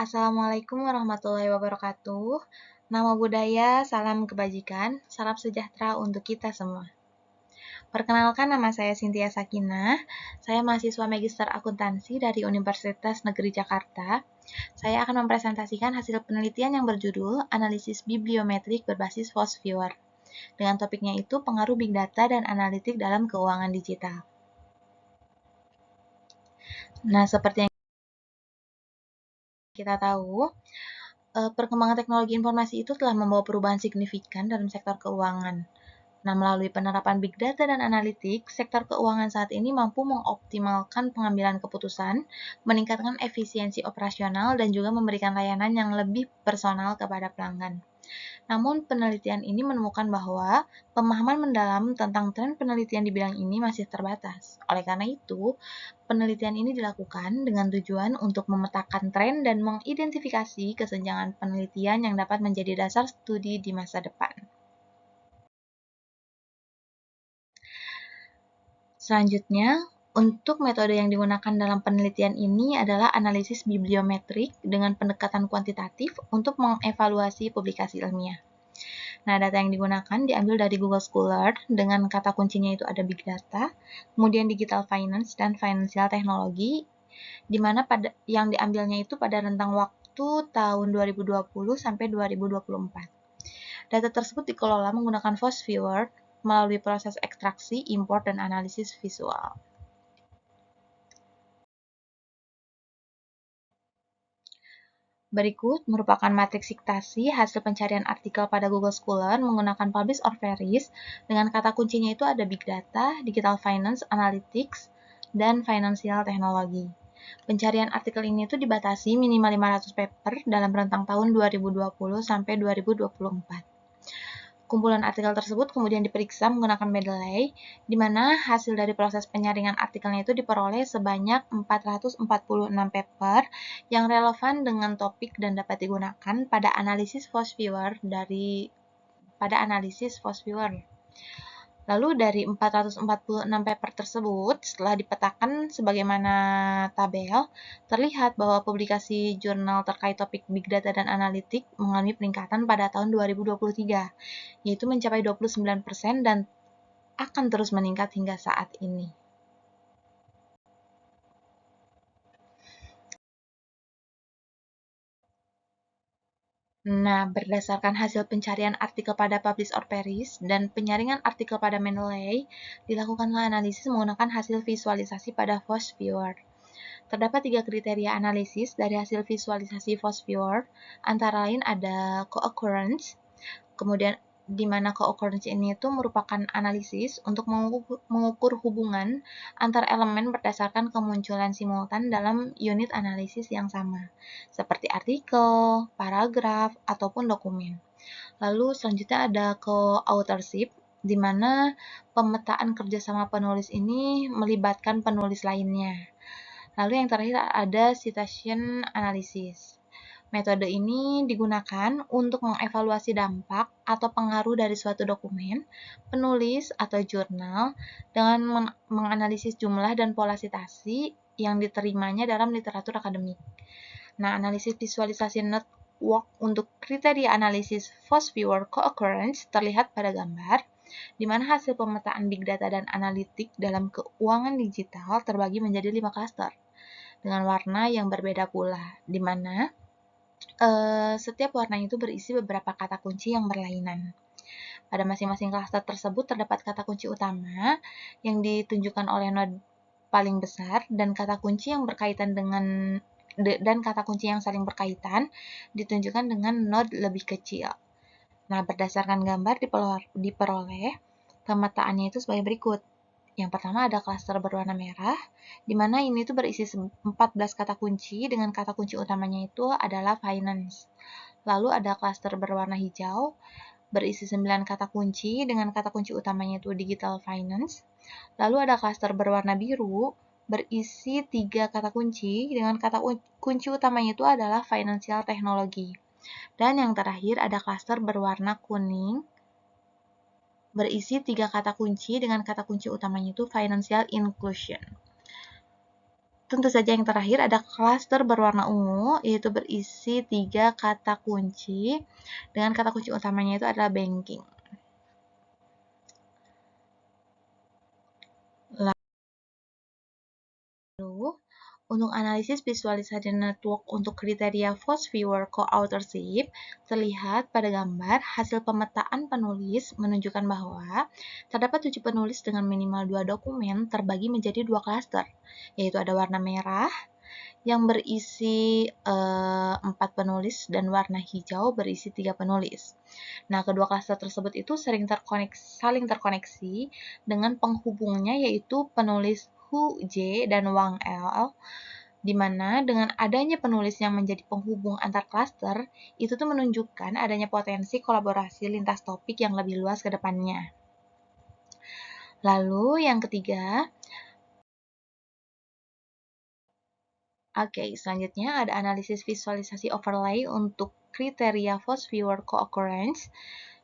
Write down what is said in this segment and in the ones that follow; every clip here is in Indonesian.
Assalamualaikum warahmatullahi wabarakatuh. Nama budaya, salam kebajikan, salam sejahtera untuk kita semua. Perkenalkan, nama saya Cynthia Sakinah. Saya mahasiswa Magister Akuntansi dari Universitas Negeri Jakarta. Saya akan mempresentasikan hasil penelitian yang berjudul Analisis Bibliometrik berbasis Force Viewer. Dengan topiknya itu pengaruh Big Data dan Analitik dalam keuangan digital. Nah, seperti yang kita tahu, perkembangan teknologi informasi itu telah membawa perubahan signifikan dalam sektor keuangan. Nah, melalui penerapan Big Data dan Analitik, sektor keuangan saat ini mampu mengoptimalkan pengambilan keputusan, meningkatkan efisiensi operasional, dan juga memberikan layanan yang lebih personal kepada pelanggan. Namun, penelitian ini menemukan bahwa pemahaman mendalam tentang tren penelitian di bidang ini masih terbatas. Oleh karena itu, penelitian ini dilakukan dengan tujuan untuk memetakan tren dan mengidentifikasi kesenjangan penelitian yang dapat menjadi dasar studi di masa depan. Selanjutnya, untuk metode yang digunakan dalam penelitian ini adalah analisis bibliometrik dengan pendekatan kuantitatif untuk mengevaluasi publikasi ilmiah. Nah, data yang digunakan diambil dari Google Scholar dengan kata kuncinya itu ada Big Data, kemudian Digital Finance dan Financial Technology, di mana yang diambilnya itu pada rentang waktu tahun 2020 sampai 2024. Data tersebut dikelola menggunakan Force Viewer melalui proses ekstraksi, import, dan analisis visual. Berikut merupakan matriks siktasi hasil pencarian artikel pada Google Scholar menggunakan Publish or Perish dengan kata kuncinya itu ada Big Data, Digital Finance, Analytics, dan Financial Technology. Pencarian artikel ini itu dibatasi minimal 500 paper dalam rentang tahun 2020 sampai 2024. Kumpulan artikel tersebut kemudian diperiksa menggunakan Mendeley, di mana hasil dari proses penyaringan artikelnya itu diperoleh sebanyak 446 paper yang relevan dengan topik dan dapat digunakan pada analisis Force Viewer Lalu dari 446 paper tersebut, setelah dipetakan sebagaimana tabel, terlihat bahwa publikasi jurnal terkait topik Big Data dan Analitik mengalami peningkatan pada tahun 2023, yaitu mencapai 29% dan akan terus meningkat hingga saat ini. Nah, berdasarkan hasil pencarian artikel pada Publish or Perish dan penyaringan artikel pada Mendeley, dilakukanlah analisis menggunakan hasil visualisasi pada Force Viewer. Terdapat 3 kriteria analisis dari hasil visualisasi Force Viewer, antara lain ada co-occurrence, kemudian di mana co-occurrence ini itu merupakan analisis untuk mengukur hubungan antar elemen berdasarkan kemunculan simultan dalam unit analisis yang sama, seperti artikel, paragraf, ataupun dokumen. Lalu selanjutnya ada co-authorship, di mana pemetaan kerjasama penulis ini melibatkan penulis lainnya. Lalu yang terakhir ada citation analysis. Metode ini digunakan untuk mengevaluasi dampak atau pengaruh dari suatu dokumen, penulis, atau jurnal dengan menganalisis jumlah dan pola citasi yang diterimanya dalam literatur akademik. Nah, analisis visualisasi network untuk kriteria analisis Force Viewer Co-occurrence terlihat pada gambar, di mana hasil pemetaan Big Data dan Analitik dalam keuangan digital terbagi menjadi 5 klaster, dengan warna yang berbeda pula, di mana setiap warna itu berisi beberapa kata kunci yang berlainan. Pada masing-masing klaster tersebut terdapat kata kunci utama yang ditunjukkan oleh node paling besar dan kata kunci yang berkaitan dan kata kunci yang saling berkaitan ditunjukkan dengan node lebih kecil. Nah, berdasarkan gambar diperoleh pemetaannya itu sebagai berikut. Yang pertama ada klaster berwarna merah, di mana ini tuh berisi 14 kata kunci dengan kata kunci utamanya itu adalah finance. Lalu ada klaster berwarna hijau, berisi 9 kata kunci dengan kata kunci utamanya itu digital finance. Lalu ada klaster berwarna biru, berisi 3 kata kunci dengan kata kunci utamanya itu adalah financial technology. Dan yang terakhir ada klaster berwarna kuning, berisi 3 kata kunci dengan kata kunci utamanya itu financial inclusion. tentu saja yang terakhir ada klaster berwarna ungu, yaitu berisi 3 kata kunci, dengan kata kunci utamanya itu adalah banking. Lalu, untuk analisis visualisasi network untuk kriteria Force Viewer Co-Authorship, terlihat pada gambar hasil pemetaan penulis menunjukkan bahwa terdapat 7 penulis dengan minimal 2 dokumen terbagi menjadi 2 klaster, yaitu ada warna merah yang berisi 4 penulis dan warna hijau berisi 3 penulis. Nah, kedua klaster tersebut itu saling terkoneksi dengan penghubungnya yaitu penulis Hu J dan Wang L, di mana dengan adanya penulis yang menjadi penghubung antar klaster, itu tuh menunjukkan adanya potensi kolaborasi lintas topik yang lebih luas ke depannya. Lalu yang ketiga, selanjutnya ada analisis visualisasi overlay untuk kriteria Force Viewer Co-Occurrence.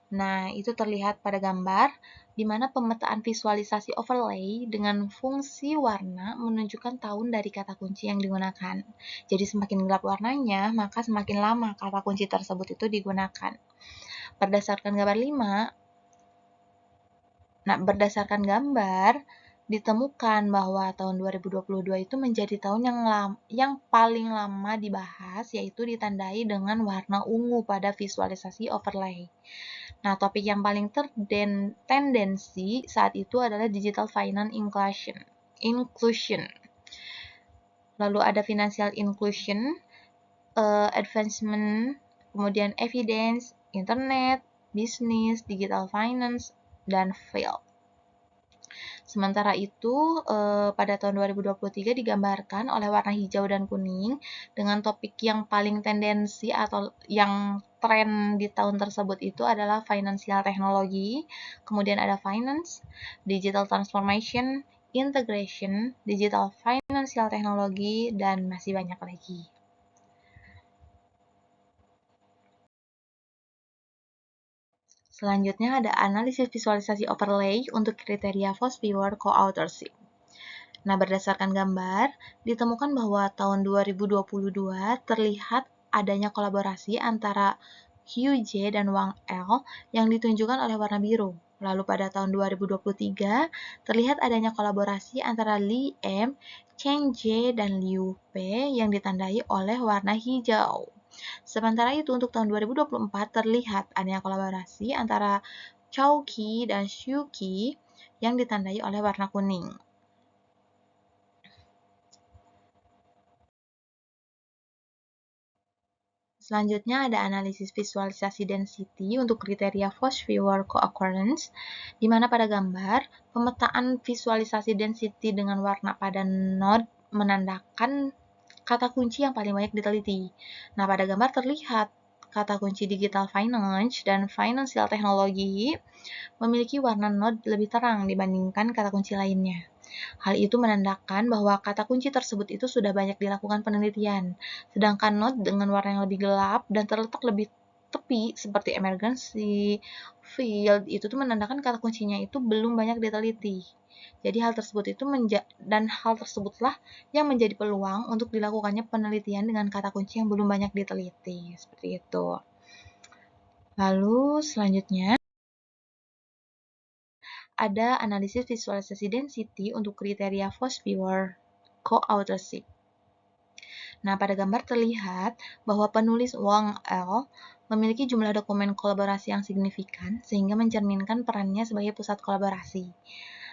Nah, itu terlihat pada gambar, di mana pemetaan visualisasi overlay dengan fungsi warna menunjukkan tahun dari kata kunci yang digunakan. Jadi semakin gelap warnanya, maka semakin lama kata kunci tersebut itu digunakan. Berdasarkan berdasarkan gambar, ditemukan bahwa tahun 2022 itu menjadi tahun yang paling lama dibahas, yaitu ditandai dengan warna ungu pada visualisasi overlay. Nah, topik yang paling tendensi saat itu adalah digital finance inclusion. Lalu ada financial inclusion, advancement, kemudian evidence, internet, bisnis, digital finance, dan field. Sementara itu, pada tahun 2023 digambarkan oleh warna hijau dan kuning dengan topik yang paling tendensi atau yang tren di tahun tersebut itu adalah financial technology, kemudian ada finance, digital transformation, integration, digital financial technology, dan masih banyak lagi. Selanjutnya ada analisis visualisasi overlay untuk kriteria Force Viewer Co-Authorship. Nah, berdasarkan gambar, ditemukan bahwa tahun 2022 terlihat adanya kolaborasi antara Hu J dan Wang L yang ditunjukkan oleh warna biru. Lalu pada tahun 2023, terlihat adanya kolaborasi antara Li M, Chen J, dan Liu P yang ditandai oleh warna hijau. Sementara itu, untuk tahun 2024 terlihat adanya kolaborasi antara Chao Qi dan Xu Qi yang ditandai oleh warna kuning. Selanjutnya ada analisis visualisasi density untuk kriteria Force Viewer Co-Occurrence, di mana pada gambar, pemetaan visualisasi density dengan warna pada node menandakan kata kunci yang paling banyak diteliti. Nah, pada gambar terlihat kata kunci digital finance dan financial technology memiliki warna node lebih terang dibandingkan kata kunci lainnya. Hal itu menandakan bahwa kata kunci tersebut itu sudah banyak dilakukan penelitian, sedangkan node dengan warna yang lebih gelap dan terletak lebih tepi seperti emergency, field, itu tuh menandakan kata kuncinya itu belum banyak diteliti. Jadi hal tersebutlah yang menjadi peluang untuk dilakukannya penelitian dengan kata kunci yang belum banyak diteliti, seperti itu. Lalu selanjutnya ada analisis visualisasi density untuk kriteria Force Viewer Co-Authorship. Nah, pada gambar terlihat bahwa penulis Wang L memiliki jumlah dokumen kolaborasi yang signifikan sehingga mencerminkan perannya sebagai pusat kolaborasi.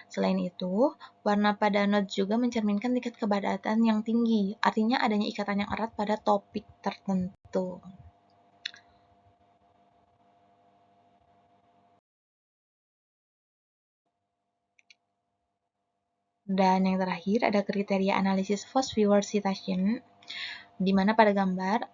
Selain itu, warna pada node juga mencerminkan tingkat kepadatan yang tinggi, artinya adanya ikatan yang erat pada topik tertentu. Dan yang terakhir ada kriteria analisis Force Viewer Citation, di mana pada gambar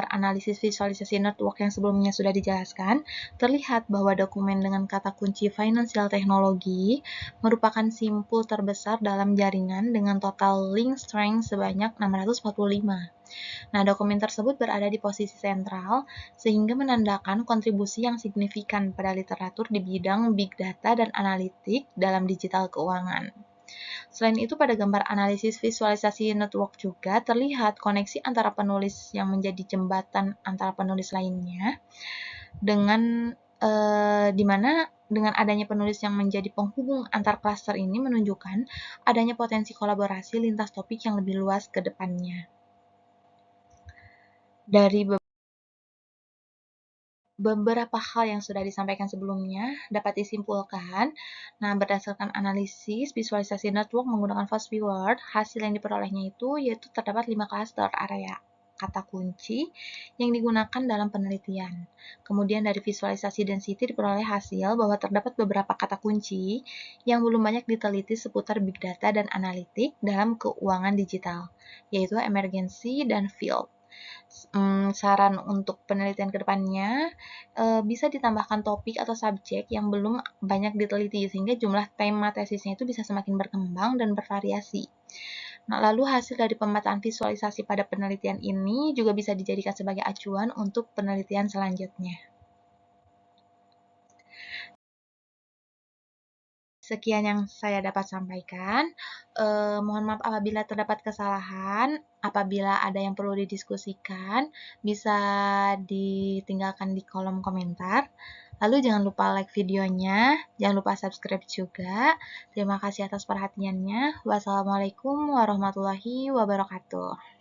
analisis visualisasi network yang sebelumnya sudah dijelaskan, terlihat bahwa dokumen dengan kata kunci financial technology merupakan simpul terbesar dalam jaringan dengan total link strength sebanyak 645. Nah, dokumen tersebut berada di posisi sentral sehingga menandakan kontribusi yang signifikan pada literatur di bidang big data dan analitik dalam digital keuangan. Selain itu, pada gambar analisis visualisasi network juga terlihat koneksi antara penulis yang menjadi jembatan antara penulis lainnya, di mana dengan adanya penulis yang menjadi penghubung antar klaster ini menunjukkan adanya potensi kolaborasi lintas topik yang lebih luas ke depannya. Dari beberapa hal yang sudah disampaikan sebelumnya dapat disimpulkan, berdasarkan analisis visualisasi network menggunakan Fast Viewer, hasil yang diperolehnya itu yaitu terdapat 5 klaster area kata kunci yang digunakan dalam penelitian. Kemudian dari visualisasi density diperoleh hasil bahwa terdapat beberapa kata kunci yang belum banyak diteliti seputar big data dan analitik dalam keuangan digital, yaitu emergency dan field. Saran untuk penelitian ke depannya, bisa ditambahkan topik atau subjek yang belum banyak diteliti, sehingga jumlah tema tesisnya itu bisa semakin berkembang dan bervariasi. Lalu hasil dari pemetaan visualisasi pada penelitian ini juga bisa dijadikan sebagai acuan untuk penelitian selanjutnya. Sekian yang saya dapat sampaikan. Mohon maaf apabila terdapat kesalahan. Apabila ada yang perlu didiskusikan, bisa ditinggalkan di kolom komentar. Lalu jangan lupa like videonya, jangan lupa subscribe juga. Terima kasih atas perhatiannya. Wassalamualaikum warahmatullahi wabarakatuh.